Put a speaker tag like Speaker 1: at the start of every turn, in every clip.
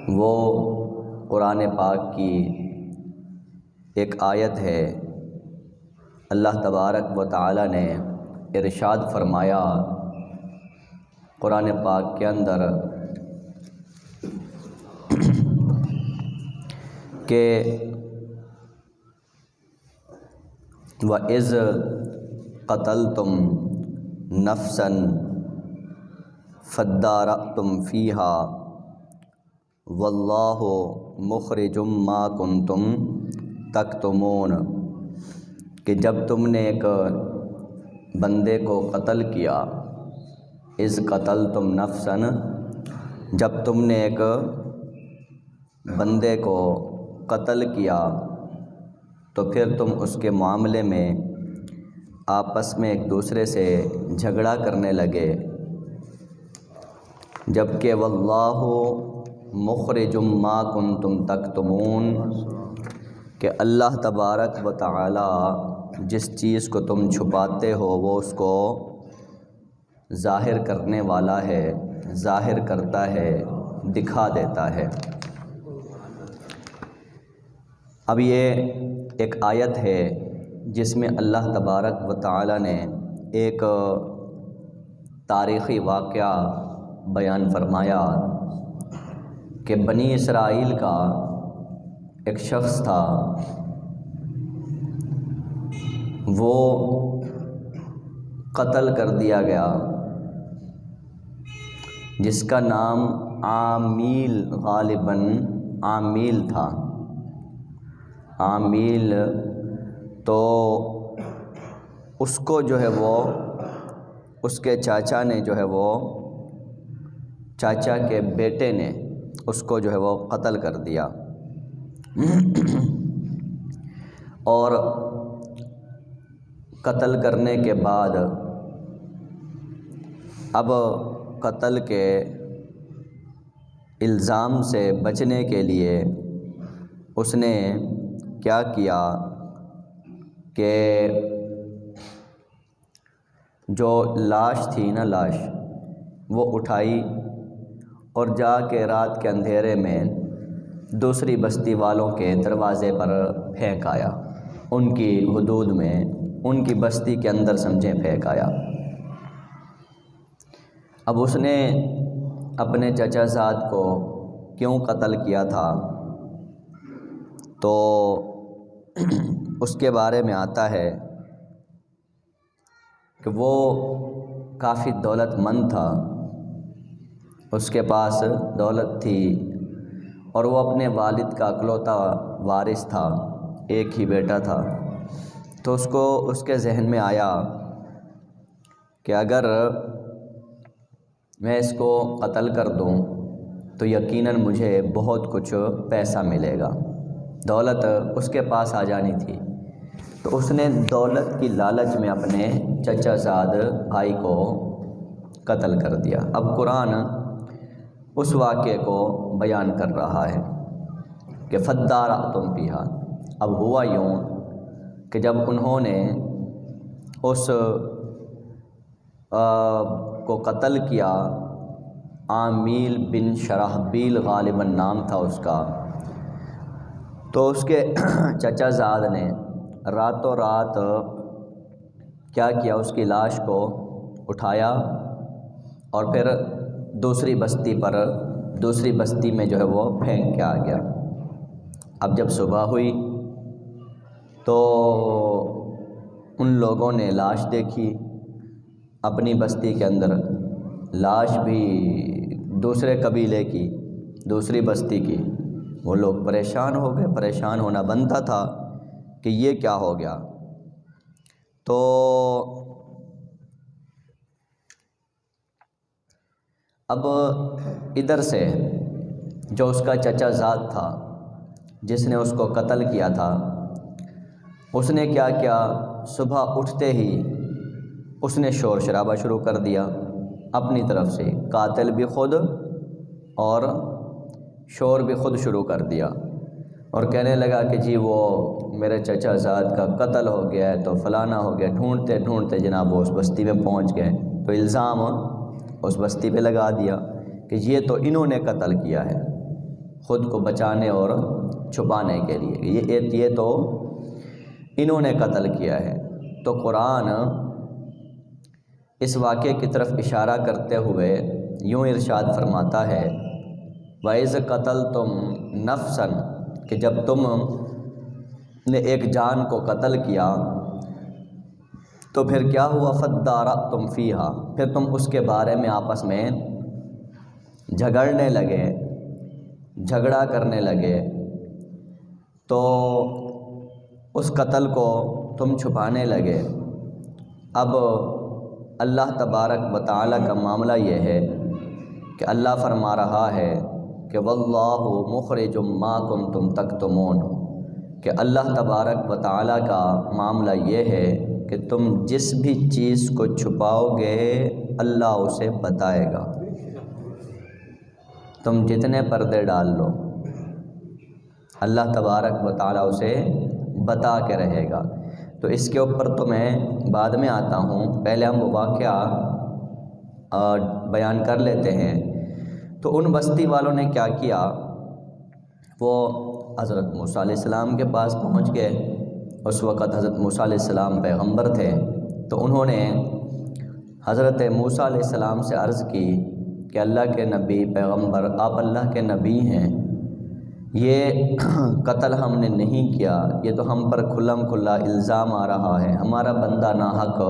Speaker 1: وہ قرآن پاک کی ایک آیت ہے۔ اللہ تبارک و تعالی نے ارشاد فرمایا قرآن پاک کے اندر کہ وَإِذْ قَتَلْتُمْ نَفْسًا فَادَّارَأْتُمْ فِيهَا وَاللَّهُ مُخْرِجٌ مَا كُنْتُمْ تَكْتُمُونَ، کہ جب تم نے ایک بندے کو قتل کیا، اِذْ قَتَلْتُمْ نَفْسًا، جب تم نے ایک بندے کو قتل کیا تو پھر تم اس کے معاملے میں آپس میں ایک دوسرے سے جھگڑا کرنے لگے، جبکہ واللہ مخرج ما کنتم تکتمون، کہ اللہ تبارک و تعالی جس چیز کو تم چھپاتے ہو وہ اس کو ظاہر کرنے والا ہے، ظاہر کرتا ہے، دکھا دیتا ہے۔ اب یہ ایک آیت ہے جس میں اللہ تبارک و تعالی نے ایک تاریخی واقعہ بیان فرمایا کہ بنی اسرائیل کا ایک شخص تھا، وہ قتل کر دیا گیا، جس کا نام عامیل غالباً عامیل تھا۔ عامیل تو اس کو جو ہے وہ اس کے چاچا نے جو ہے وہ چاچا کے بیٹے نے اس کو جو ہے وہ قتل کر دیا، اور قتل کرنے کے بعد اب قتل کے الزام سے بچنے کے لیے اس نے کیا کیا کہ جو لاش تھی نا، لاش وہ اٹھائی اور جا کے رات کے اندھیرے میں دوسری بستی والوں کے دروازے پر پھینک آیا، ان کی حدود میں، ان کی بستی کے اندر سمجھیں پھینک آیا۔ اب اس نے اپنے چچا زاد کو کیوں قتل کیا تھا تو اس کے بارے میں آتا ہے کہ وہ کافی دولت مند تھا، اس کے پاس دولت تھی اور وہ اپنے والد کا اکلوتا وارث تھا، ایک ہی بیٹا تھا، تو اس کو اس کے ذہن میں آیا کہ اگر میں اس کو قتل کر دوں تو یقیناً مجھے بہت کچھ پیسہ ملے گا، دولت اس کے پاس آ جانی تھی، تو اس نے دولت کی لالچ میں اپنے چچا زاد بھائی کو قتل کر دیا۔ اب قرآن اس واقعے کو بیان کر رہا ہے کہ فَادَّارَأْتُمْ فِيهَا، اب ہوا یوں کہ جب انہوں نے اس کو قتل کیا، عامیل بن شرحبیل غالباً نام تھا اس کا، تو اس کے چچا زاد نے راتوں رات کیا کیا، اس کی لاش کو اٹھایا اور پھر دوسری بستی میں جو ہے وہ پھینک کے آ گیا۔ اب جب صبح ہوئی تو ان لوگوں نے لاش دیکھی اپنی بستی کے اندر، لاش بھی دوسرے قبیلے کی، دوسری بستی کی، وہ لوگ پریشان ہو گئے، پریشان ہونا بنتا تھا کہ یہ کیا ہو گیا۔ تو اب ادھر سے جو اس کا چچا زاد تھا جس نے اس کو قتل کیا تھا، اس نے کیا کیا، صبح اٹھتے ہی اس نے شور شرابہ شروع کر دیا اپنی طرف سے، قاتل بھی خود اور شور بھی خود شروع کر دیا، اور کہنے لگا کہ جی وہ میرے چچا زاد کا قتل ہو گیا ہے تو فلانا ہو گیا۔ ڈھونڈتے ڈھونڈتے جناب وہ اس بستی میں پہنچ گئے تو الزام اس بستی پہ لگا دیا کہ یہ تو انہوں نے قتل کیا ہے۔ خود کو بچانے اور چھپانے کے لیے، یہ تو انہوں نے قتل کیا ہے۔ تو قرآن اس واقعے کی طرف اشارہ کرتے ہوئے یوں ارشاد فرماتا ہے، وَإِذْ قَتَلْتُمْ نَفْسًا، کہ جب تم نے ایک جان کو قتل کیا تو پھر کیا ہوا، فَادَّارَأْتُمْ فِيهَا، پھر تم اس کے بارے میں آپس میں جھگڑنے لگے، جھگڑا کرنے لگے، تو اس قتل کو تم چھپانے لگے۔ اب اللہ تبارک و تعالیٰ کا معاملہ یہ ہے کہ اللہ فرما رہا ہے کہ واللہ مخرج ما کنتم تکتمون، کہ اللہ تبارک و تعالیٰ کا معاملہ یہ ہے کہ تم جس بھی چیز کو چھپاؤ گے اللہ اسے بتائے گا۔ تم جتنے پردے ڈال لو اللہ تبارک و تعالیٰ اسے بتا کے رہے گا۔ تو اس کے اوپر تو میں بعد میں آتا ہوں، پہلے ہم وہ واقعہ بیان کر لیتے ہیں۔ تو ان بستی والوں نے کیا کیا، وہ حضرت موسیٰ علیہ السلام کے پاس پہنچ گئے۔ اس وقت حضرت موسیٰ علیہ السلام پیغمبر تھے، تو انہوں نے حضرت موسیٰ علیہ السلام سے عرض کی کہ اللہ کے نبی پیغمبر، آپ اللہ کے نبی ہیں، یہ قتل ہم نے نہیں کیا، یہ تو ہم پر کھلم کھلا الزام آ رہا ہے، ہمارا بندہ ناحق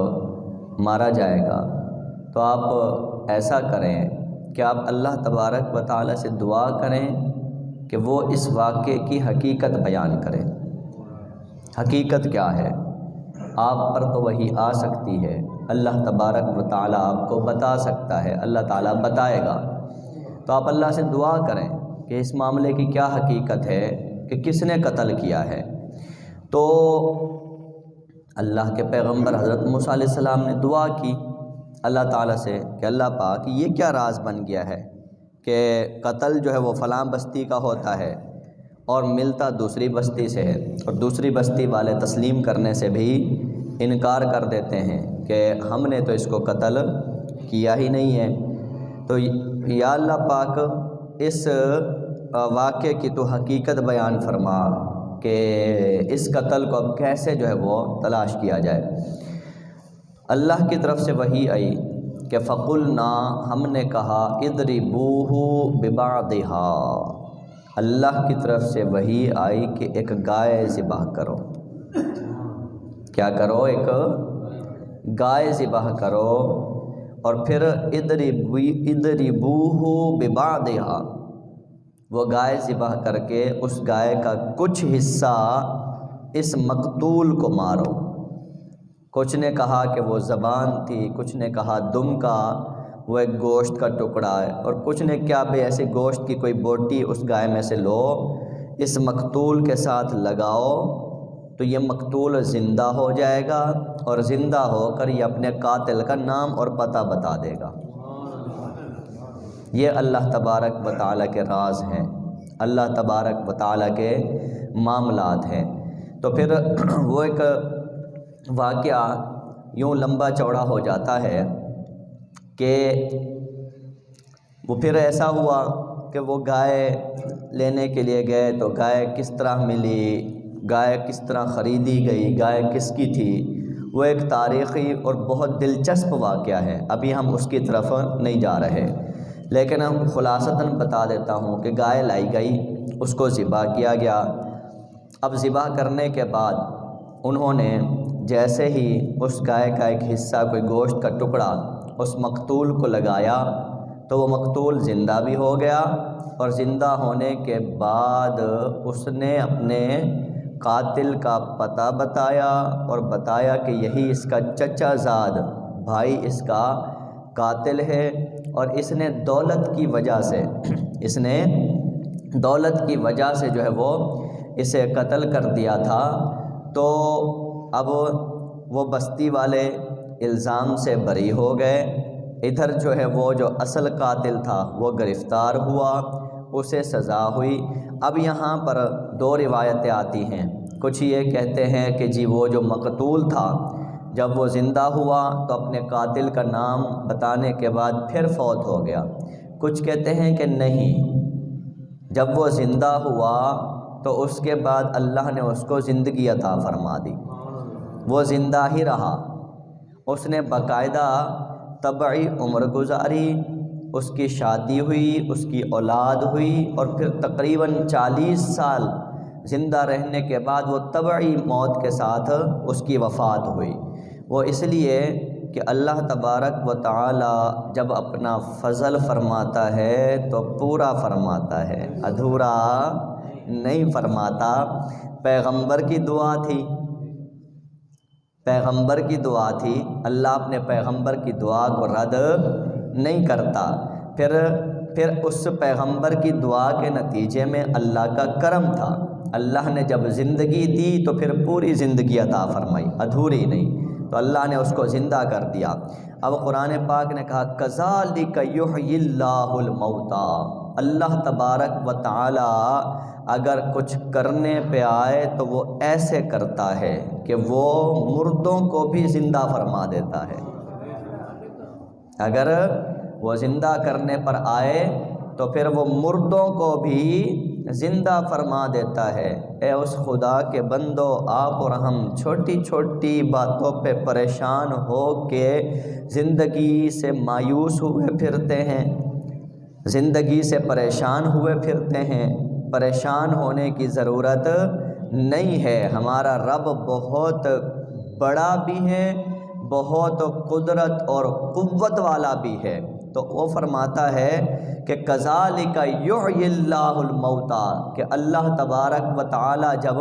Speaker 1: مارا جائے گا۔ تو آپ ایسا کریں کہ آپ اللہ تبارک و تعالیٰ سے دعا کریں کہ وہ اس واقعے کی حقیقت بیان کرے۔ حقیقت کیا ہے؟ آپ پر تو وحی آ سکتی ہے، اللہ تبارک و تعالیٰ آپ کو بتا سکتا ہے، اللہ تعالیٰ بتائے گا۔ تو آپ اللہ سے دعا کریں کہ اس معاملے کی کیا حقیقت ہے کہ کس نے قتل کیا ہے۔ تو اللہ کے پیغمبر حضرت موسیٰ علیہ السلام نے دعا کی اللہ تعالیٰ سے کہ اللہ پاک یہ کیا راز بن گیا ہے کہ قتل جو ہے وہ فلاں بستی کا ہوتا ہے اور ملتا دوسری بستی سے ہے، اور دوسری بستی والے تسلیم کرنے سے بھی انکار کر دیتے ہیں کہ ہم نے تو اس کو قتل کیا ہی نہیں ہے۔ تو یا اللہ پاک اس واقعے کی تو حقیقت بیان فرما کہ اس قتل کو اب کیسے جو ہے وہ تلاش کیا جائے۔ اللہ کی طرف سے وحی آئی کہ فَقُلْنَا، ہم نے کہا اضربوہ ببعضھا، اللہ کی طرف سے وحی آئی کہ ایک گائے ذبح کرو۔ کیا کرو؟ ایک گائے ذبح کرو، اور پھر اضربوہ ببعضھا، وہ گائے ذبح کر کے اس گائے کا کچھ حصہ اس مقتول کو مارو۔ کچھ نے کہا کہ وہ زبان تھی، کچھ نے کہا دم کا وہ ایک گوشت کا ٹکڑا ہے، اور کچھ نے کیا بھئی ایسے گوشت کی کوئی بوٹی اس گائے میں سے لو، اس مقتول کے ساتھ لگاؤ تو یہ مقتول زندہ ہو جائے گا، اور زندہ ہو کر یہ اپنے قاتل کا نام اور پتہ بتا دے گا۔ یہ اللہ تبارک و تعالیٰ کے راز ہیں، اللہ تبارک و تعالیٰ کے معاملات ہیں۔ تو پھر وہ ایک واقعہ یوں لمبا چوڑا ہو جاتا ہے کہ وہ پھر ایسا ہوا کہ وہ گائے لینے کے لیے گئے، تو گائے کس طرح ملی، گائے کس طرح خریدی گئی، گائے کس کی تھی، وہ ایک تاریخی اور بہت دلچسپ واقعہ ہے۔ ابھی ہم اس کی طرف نہیں جا رہے، لیکن ہم خلاصتاً بتا دیتا ہوں کہ گائے لائی گئی، اس کو ذبح کیا گیا۔ اب ذبح کرنے کے بعد انہوں نے جیسے ہی اس گائے کا ایک حصہ، کوئی گوشت کا ٹکڑا اس مقتول کو لگایا تو وہ مقتول زندہ بھی ہو گیا، اور زندہ ہونے کے بعد اس نے اپنے قاتل کا پتہ بتایا، اور بتایا کہ یہی اس کا چچا زاد بھائی اس کا قاتل ہے، اور اس نے دولت کی وجہ سے جو ہے وہ اسے قتل کر دیا تھا۔ تو اب وہ بستی والے الزام سے بری ہو گئے، ادھر جو ہے وہ جو اصل قاتل تھا وہ گرفتار ہوا، اسے سزا ہوئی۔ اب یہاں پر دو روایتیں آتی ہیں، کچھ یہ کہتے ہیں کہ جی وہ جو مقتول تھا جب وہ زندہ ہوا تو اپنے قاتل کا نام بتانے کے بعد پھر فوت ہو گیا۔ کچھ کہتے ہیں کہ نہیں، جب وہ زندہ ہوا تو اس کے بعد اللہ نے اس کو زندگی عطا فرما دی، وہ زندہ ہی رہا، اس نے باقاعدہ طبعی عمر گزاری، اس کی شادی ہوئی، اس کی اولاد ہوئی، اور پھر تقریباً 40 سال زندہ رہنے کے بعد وہ طبعی موت کے ساتھ اس کی وفات ہوئی۔ وہ اس لیے کہ اللہ تبارک و تعالی جب اپنا فضل فرماتا ہے تو پورا فرماتا ہے، ادھورا نہیں فرماتا۔ پیغمبر کی دعا تھی، پیغمبر کی دعا تھی، اللہ اپنے پیغمبر کی دعا کو رد نہیں کرتا۔ پھر اس پیغمبر کی دعا کے نتیجے میں اللہ کا کرم تھا، اللہ نے جب زندگی دی تو پھر پوری زندگی عطا فرمائی، ادھوری نہیں، تو اللہ نے اس کو زندہ کر دیا۔ اب قرآن پاک نے کہا کذالک یحیی اللہ الموتی، اللہ تبارک و تعالی اگر کچھ کرنے پہ آئے تو وہ ایسے کرتا ہے کہ وہ مردوں کو بھی زندہ فرما دیتا ہے۔ اگر وہ زندہ کرنے پر آئے تو پھر وہ مردوں کو بھی زندہ فرما دیتا ہے۔ اے اس خدا کے بندو، آپ اور ہم چھوٹی چھوٹی باتوں پہ پریشان ہو کے زندگی سے مایوس ہوئے پھرتے ہیں، زندگی سے پریشان ہوئے پھرتے ہیں۔ پریشان ہونے کی ضرورت نہیں ہے، ہمارا رب بہت بڑا بھی ہے، بہت قدرت اور قوت والا بھی ہے۔ تو وہ فرماتا ہے کہ کذالک یحیی اللہ الموتی، کہ اللہ تبارک و تعالی جب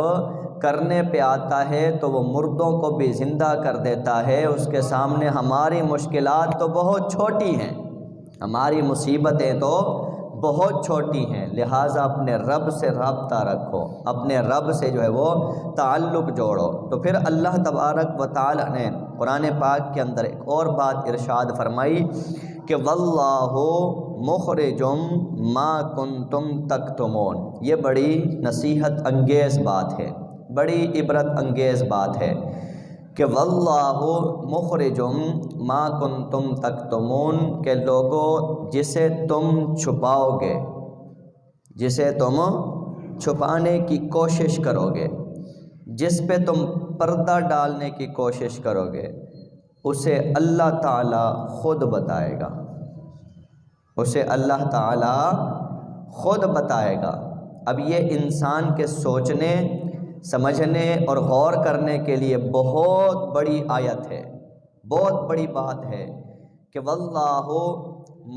Speaker 1: کرنے پہ آتا ہے تو وہ مردوں کو بھی زندہ کر دیتا ہے۔ اس کے سامنے ہماری مشکلات تو بہت چھوٹی ہیں، ہماری مصیبتیں تو بہت چھوٹی ہیں، لہٰذا اپنے رب سے رابطہ رکھو، اپنے رب سے جو ہے وہ تعلق جوڑو۔ تو پھر اللہ تبارک و تعالی نے قرآن پاک کے اندر ایک اور بات ارشاد فرمائی کہ واللہ مخرج ما کنتم تکتمون۔ یہ بڑی نصیحت انگیز بات ہے، بڑی عبرت انگیز بات ہے کہ واللہ مخرج ما کنتم تکتمون، کہ لوگوں جسے تم چھپاؤ گے، جسے تم چھپانے کی کوشش کرو گے، جس پہ تم پردہ ڈالنے کی کوشش کرو گے، اسے اللہ تعالی خود بتائے گا، اسے اللہ تعالی خود بتائے گا۔ اب یہ انسان کے سوچنے، سمجھنے اور غور کرنے کے لیے بہت بڑی آیت ہے، بہت بڑی بات ہے کہ واللہ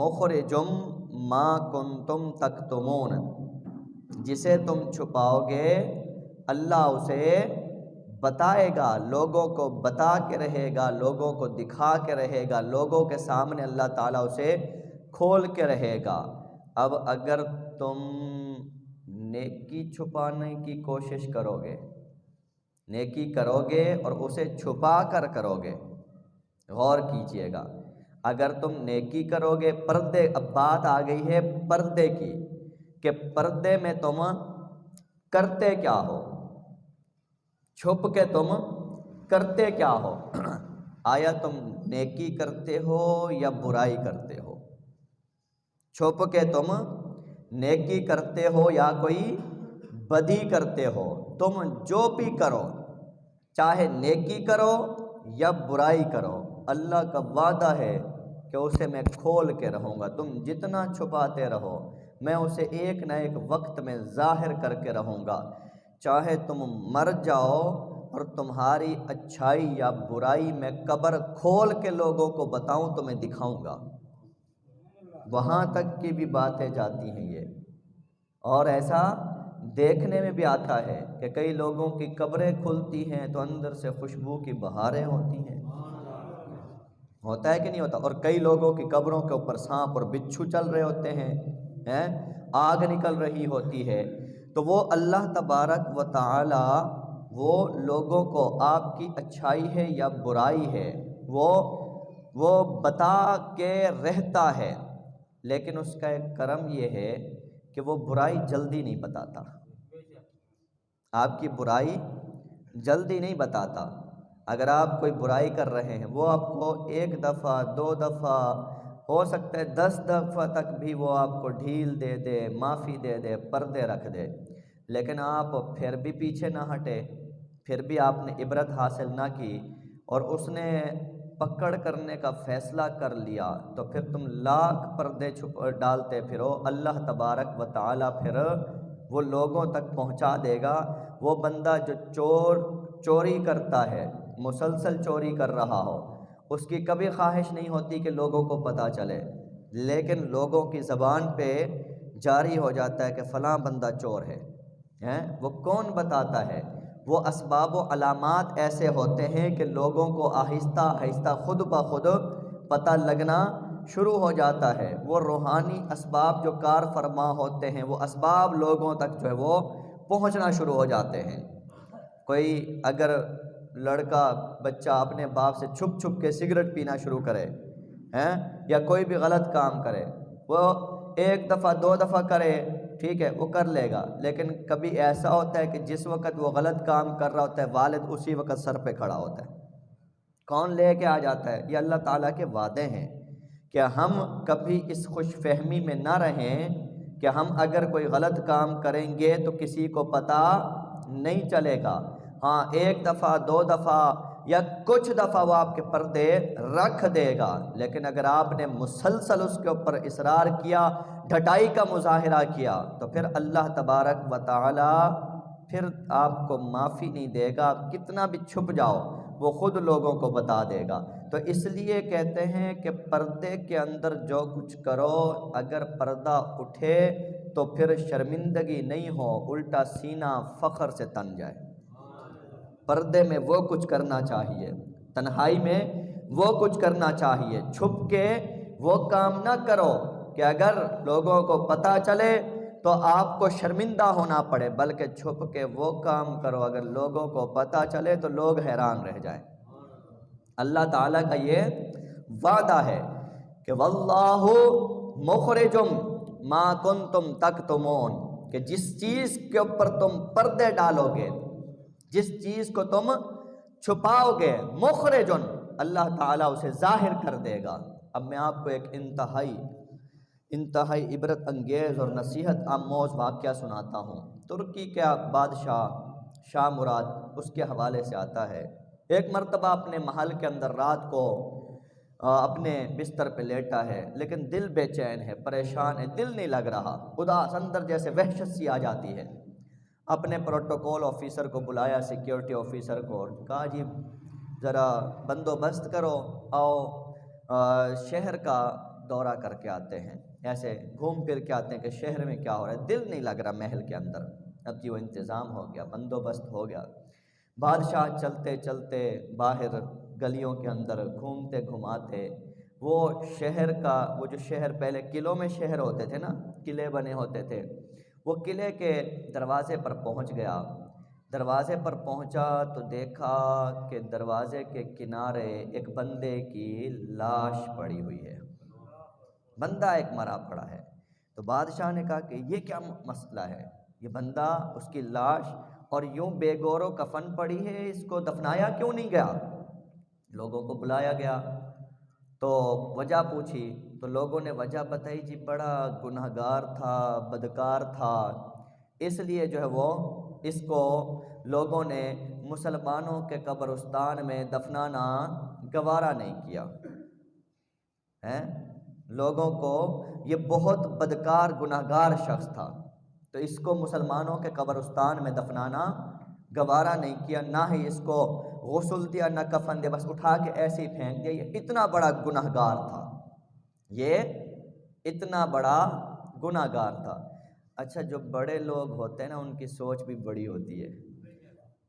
Speaker 1: مخرج ما کنتم تکتمون، جسے تم چھپاؤ گے اللہ اسے بتائے گا، لوگوں کو بتا کے رہے گا، لوگوں کو دکھا کے رہے گا، لوگوں کے سامنے اللہ تعالیٰ اسے کھول کے رہے گا۔ اب اگر تم نیکی چھپانے کی کوشش کرو گے، نیکی کرو گے اور اسے چھپا کر کرو گے، غور کیجئے گا، اگر تم نیکی کرو گے، پردے، اب بات آ گئی ہے پردے کی، کہ پردے میں تم کرتے کیا ہو، چھپ کے تم کرتے کیا ہو، آیا تم نیکی کرتے ہو یا برائی کرتے ہو؟ چھپ کے تم نیکی کرتے ہو یا کوئی بدی کرتے ہو؟ تم جو بھی کرو، چاہے نیکی کرو یا برائی کرو، اللہ کا وعدہ ہے کہ اسے میں کھول کے رہوں گا۔ تم جتنا چھپاتے رہو میں اسے ایک نہ ایک وقت میں ظاہر کر کے رہوں گا، چاہے تم مر جاؤ اور تمہاری اچھائی یا برائی میں قبر کھول کے لوگوں کو بتاؤں تو میں دکھاؤں گا۔ وہاں تک کی بھی باتیں جاتی ہیں یہ، اور ایسا دیکھنے میں بھی آتا ہے کہ کئی لوگوں کی قبریں کھلتی ہیں تو اندر سے خوشبو کی بہاریں ہوتی ہیں، ہوتا ہے کہ نہیں ہوتا؟ اور کئی لوگوں کی قبروں کے اوپر سانپ اور بچھو چل رہے ہوتے ہیں، آگ نکل رہی ہوتی ہے۔ تو وہ اللہ تبارک و تعالی وہ لوگوں کو آپ کی اچھائی ہے یا برائی ہے وہ بتا کے رہتا ہے، لیکن اس کا ایک کرم یہ ہے کہ وہ برائی جلدی نہیں بتاتا، آپ کی برائی جلدی نہیں بتاتا۔ اگر آپ کوئی برائی کر رہے ہیں، وہ آپ کو ایک دفعہ، دو دفعہ، ہو سکتا ہے 10 دفعہ تک بھی وہ آپ کو ڈھیل دے دے، معافی دے دے، پردے رکھ دے، لیکن آپ پھر بھی پیچھے نہ ہٹے، پھر بھی آپ نے عبرت حاصل نہ کی اور اس نے پکڑ کرنے کا فیصلہ کر لیا، تو پھر تم لاکھ پردے ڈالتے پھرو، اللہ تبارک و تعالی پھر وہ لوگوں تک پہنچا دے گا۔ وہ بندہ جو چوری کرتا ہے، مسلسل چوری کر رہا ہو، اس کی کبھی خواہش نہیں ہوتی کہ لوگوں کو پتہ چلے، لیکن لوگوں کی زبان پہ جاری ہو جاتا ہے کہ فلاں بندہ چور ہے۔ وہ کون بتاتا ہے؟ وہ اسباب و علامات ایسے ہوتے ہیں کہ لوگوں کو آہستہ آہستہ خود بخود پتہ لگنا شروع ہو جاتا ہے۔ وہ روحانی اسباب جو کار فرما ہوتے ہیں، وہ اسباب لوگوں تک جو ہے وہ پہنچنا شروع ہو جاتے ہیں۔ کوئی اگر لڑکا بچہ اپنے باپ سے چھپ چھپ کے سگریٹ پینا شروع کرے یا کوئی بھی غلط کام کرے، وہ ایک دفعہ 2 دفعہ کرے، ٹھیک ہے، وہ کر لے گا، لیکن کبھی ایسا ہوتا ہے کہ جس وقت وہ غلط کام کر رہا ہوتا ہے والد اسی وقت سر پہ کھڑا ہوتا ہے۔ کون لے کے آ جاتا ہے؟ یہ اللہ تعالیٰ کے وعدے ہیں کہ ہم کبھی اس خوش فہمی میں نہ رہیں کہ ہم اگر کوئی غلط کام کریں گے تو کسی کو پتہ نہیں چلے گا۔ ہاں 1 دفعہ 2 دفعہ یا کچھ دفعہ وہ آپ کے پردے رکھ دے گا، لیکن اگر آپ نے مسلسل اس کے اوپر اصرار کیا، ڈھٹائی کا مظاہرہ کیا، تو پھر اللہ تبارک و تعالی پھر آپ کو معافی نہیں دے گا۔ آپ کتنا بھی چھپ جاؤ وہ خود لوگوں کو بتا دے گا۔ تو اس لیے کہتے ہیں کہ پردے کے اندر جو کچھ کرو، اگر پردہ اٹھے تو پھر شرمندگی نہیں ہو، الٹا سینہ فخر سے تن جائے۔ پردے میں وہ کچھ کرنا چاہیے، تنہائی میں وہ کچھ کرنا چاہیے، چھپ کے وہ کام نہ کرو کہ اگر لوگوں کو پتہ چلے تو آپ کو شرمندہ ہونا پڑے، بلکہ چھپ کے وہ کام کرو اگر لوگوں کو پتہ چلے تو لوگ حیران رہ جائیں۔ اللہ تعالیٰ کا یہ وعدہ ہے کہ واللہ مخرجم ما کنتم تکتمون، کہ جس چیز کے اوپر تم پردے ڈالو گے، جس چیز کو تم چھپاؤ گے، مخرجن، اللہ تعالیٰ اسے ظاہر کر دے گا۔ اب میں آپ کو ایک انتہائی عبرت انگیز اور نصیحت آموز واقعہ سناتا ہوں۔ ترکی کا بادشاہ شاہ مراد، اس کے حوالے سے آتا ہے، ایک مرتبہ اپنے محل کے اندر رات کو اپنے بستر پہ لیٹا ہے، لیکن دل بے چین ہے، پریشان ہے، دل نہیں لگ رہا، اداس، اندر جیسے وحشت سی آ جاتی ہے۔ اپنے پروٹوکول آفیسر کو بلایا، سیکیورٹی آفیسر کو، اور کہا جی ذرا بندوبست کرو، آؤ شہر کا دورہ کر کے آتے ہیں، ایسے گھوم پھر کے آتے ہیں کہ شہر میں کیا ہو رہا ہے۔ دل نہیں لگ رہا محل کے اندر۔ اب جی وہ انتظام ہو گیا، بندوبست ہو گیا، بادشاہ چلتے چلتے باہر گلیوں کے اندر گھومتے گھماتے وہ شہر کا، وہ جو شہر پہلے قلعوں میں شہر ہوتے تھے نا، قلعے بنے ہوتے تھے، وہ قلعے کے دروازے پر پہنچ گیا۔ دروازے پر پہنچا تو دیکھا کہ دروازے کے کنارے ایک بندے کی لاش پڑی ہوئی ہے، بندہ ایک مرا پڑا ہے۔ تو بادشاہ نے کہا کہ یہ کیا مسئلہ ہے؟ یہ بندہ، اس کی لاش اور یوں بے گور و کفن پڑی ہے، اس کو دفنایا کیوں نہیں گیا؟ لوگوں کو بلایا گیا تو وجہ پوچھی تو لوگوں نے وجہ بتائی، جی بڑا گنہگار تھا، بدکار تھا، اس لیے جو ہے وہ اس کو لوگوں نے مسلمانوں کے قبرستان میں دفنانا گوارا نہیں کیا ہے۔ لوگوں کو یہ بہت بدکار گنہگار شخص تھا، تو اس کو مسلمانوں کے قبرستان میں دفنانا گوارا نہیں کیا، نہ ہی اس کو غسل دیا، نہ کفن دیا، بس اٹھا کے ایسے ہی پھینک دیا۔ یہ اتنا بڑا گنہگار تھا، یہ اتنا بڑا گنہگار تھا۔ اچھا، جو بڑے لوگ ہوتے ہیں نا، ان کی سوچ بھی بڑی ہوتی ہے۔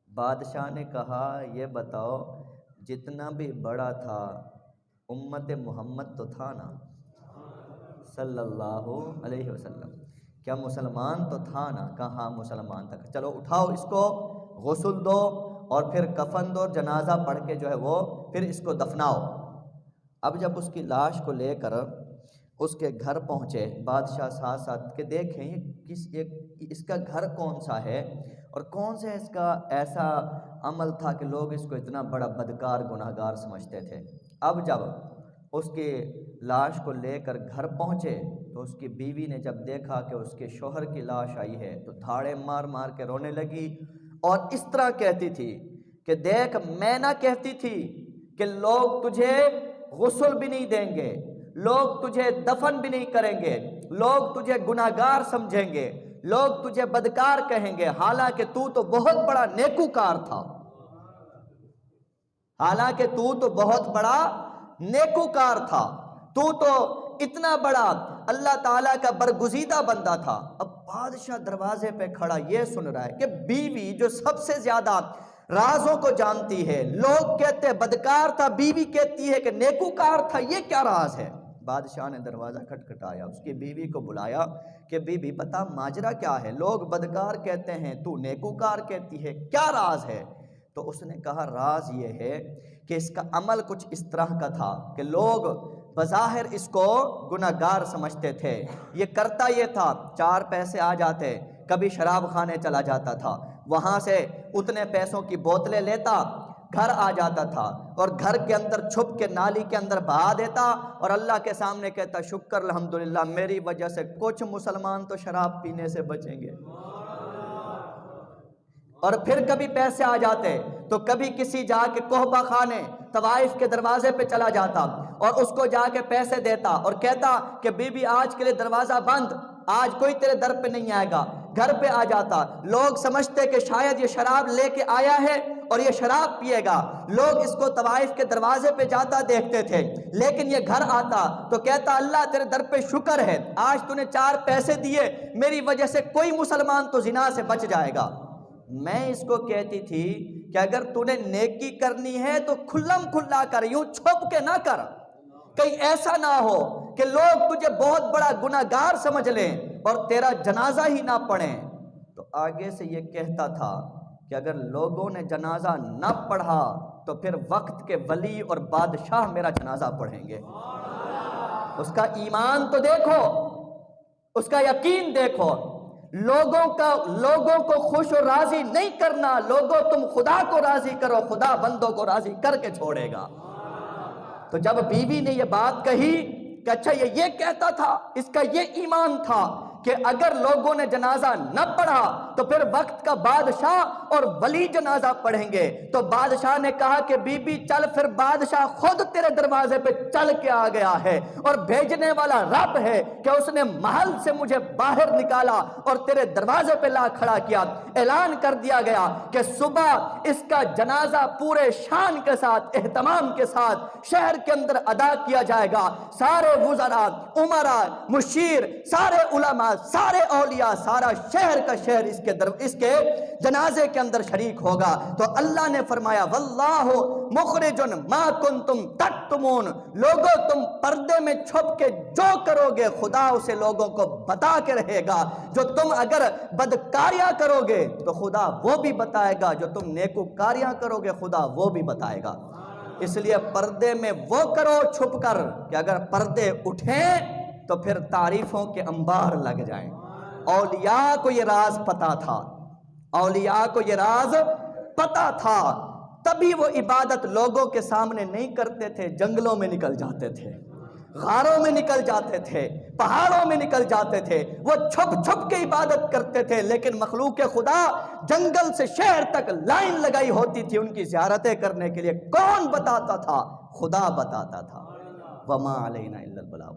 Speaker 1: بادشاہ نے کہا یہ بتاؤ، جتنا بھی بڑا تھا امت محمد تو تھا نا صلی اللہ علیہ وسلم، کیا مسلمان تو تھا نا؟ کہاں مسلمان تھا؟ چلو اٹھاؤ، اس کو غسل دو اور پھر کفن دو، جنازہ پڑھ کے جو ہے وہ پھر اس کو دفناؤ۔ اب جب اس کی لاش کو لے کر اس کے گھر پہنچے بادشاہ ساتھ ساتھ کہ دیکھیں اس کا گھر کون سا ہے اور کون سا اس کا ایسا عمل تھا کہ لوگ اس کو اتنا بڑا بدکار گنہگار سمجھتے تھے۔ اب جب اس کے لاش کو لے کر گھر پہنچے تو اس کی بیوی نے جب دیکھا کہ اس کے شوہر کی لاش آئی ہے تو دھاڑے مار مار کے رونے لگی اور اس طرح کہتی تھی کہ دیکھ، میں نہ کہتی تھی کہ لوگ تجھے غسل بھی نہیں دیں گے، لوگ تجھے دفن بھی نہیں کریں گے، لوگ تجھے گناہگار سمجھیں گے، لوگ تجھے بدکار کہیں گے، حالانکہ تو بہت بڑا نیکوکار تھا، حالانکہ تو بہت بڑا نیکوکار تھا، تو اتنا بڑا اللہ تعالیٰ کا برگزیدہ بندہ تھا۔ اب بادشاہ دروازے پہ کھڑا یہ سن رہا ہے کہ بیوی جو سب سے زیادہ رازوں کو جانتی ہے، لوگ کہتے ہیں بدکار تھا، بیوی کہتی ہے کہ نیکوکار تھا، یہ کیا راز ہے؟ بادشاہ نے دروازہ کھٹکھٹایا، اس کی بیوی کو بلایا کہ بیوی بتا ماجرا کیا ہے، لوگ بدکار کہتے ہیں، تو نیکوکار کہتی ہے، کیا راز ہے؟ تو اس نے کہا راز یہ ہے کہ اس کا عمل کچھ اس طرح کا تھا کہ لوگ بظاہر اس کو گناہگار سمجھتے تھے، یہ کرتا یہ تھا، 4 پیسے آ جاتے، کبھی شراب خانے چلا جاتا تھا، وہاں سے اتنے پیسوں کی بوتلیں لیتا، گھر آ جاتا تھا اور گھر کے اندر چھپ کے نالی کے اندر بہا دیتا اور اللہ کے سامنے کہتا شکر الحمدللہ میری وجہ سے کچھ مسلمان تو شراب پینے سے بچیں گے۔ اور پھر کبھی پیسے آ جاتے تو کبھی کسی جا کے کوہبہ خانے طوائف کے دروازے پہ چلا جاتا اور اس کو جا کے پیسے دیتا اور کہتا کہ بی بی آج کے لیے دروازہ بند، آج کوئی تیرے در پہ نہیں آئے گا، گھر پہ آ جاتا، لوگ سمجھتے کہ شاید یہ شراب لے کے آیا ہے اور یہ شراب پیے گا، لوگ اس کو طوائف کے دروازے پہ جاتا دیکھتے تھے، لیکن یہ گھر آتا تو کہتا اللہ تیرے در پہ شکر ہے، آج تو نے 4 پیسے دیے، میری وجہ سے کوئی مسلمان تو زنا سے بچ جائے گا۔ میں اس کو کہتی تھی کہ اگر تو نے نیکی کرنی ہے تو کھلم کھلا کر، یوں چھپ کے نہ کر، کہیں ایسا نہ ہو کہ لوگ تجھے بہت بڑا گناہگار سمجھ لیں اور تیرا جنازہ ہی نہ پڑھیں۔ تو آگے سے یہ کہتا تھا کہ اگر لوگوں نے جنازہ نہ پڑھا تو پھر وقت کے ولی اور بادشاہ میرا جنازہ پڑھیں گے۔ اس کا ایمان تو دیکھو، اس کا یقین دیکھو، لوگوں کو خوش و راضی نہیں کرنا، لوگوں تم خدا کو راضی کرو، خدا بندوں کو راضی کر کے چھوڑے گا۔ تو جب بیوی نے یہ بات کہی کہ اچھا یہ کہتا تھا، اس کا یہ ایمان تھا کہ اگر لوگوں نے جنازہ نہ پڑھا تو پھر وقت کا بادشاہ اور ولی جنازہ پڑھیں گے، تو بادشاہ نے کہا کہ بی بی چل، پھر بادشاہ خود تیرے دروازے پہ چل کے آ گیا ہے اور بھیجنے والا رب ہے کہ اس نے محل سے مجھے باہر نکالا اور تیرے دروازے پہ لا کھڑا کیا۔ اعلان کر دیا گیا کہ صبح اس کا جنازہ پورے شان کے ساتھ، اہتمام کے ساتھ شہر کے اندر ادا کیا جائے گا، سارے وزراء، امراء، مشیر، سارے علماء، سارے اولیاء، سارا شہر کا شہر اس کے جنازے کے اندر شریک ہوگا۔ تو اللہ نے فرمایا واللہ مخرج ما کنتم تکتمون، لوگوں تم پردے میں چھپ کے جو کرو گے خدا اسے لوگوں کو بتا کے رہے گا، جو تم اگر بدکاریاں کرو گے تو خدا وہ بھی بتائے گا، جو تم نیکوکاریاں کرو گے خدا وہ بھی بتائے گا۔ اس لیے پردے میں وہ کرو چھپ کر کہ اگر پردے اٹھیں تو پھر تعریفوں کے انبار لگ جائیں۔ اولیاء کو یہ راز پتا تھا، اولیاء کو یہ راز پتا تھا، تبھی وہ عبادت لوگوں کے سامنے نہیں کرتے تھے، جنگلوں میں نکل جاتے تھے، غاروں میں نکل جاتے تھے، پہاڑوں میں نکل جاتے تھے، وہ چھپ چھپ کے عبادت کرتے تھے، لیکن مخلوق خدا جنگل سے شہر تک لائن لگائی ہوتی تھی ان کی زیارتیں کرنے کے لیے۔ کون بتاتا تھا؟ خدا بتاتا تھا۔ وما علینا الا البلاغ۔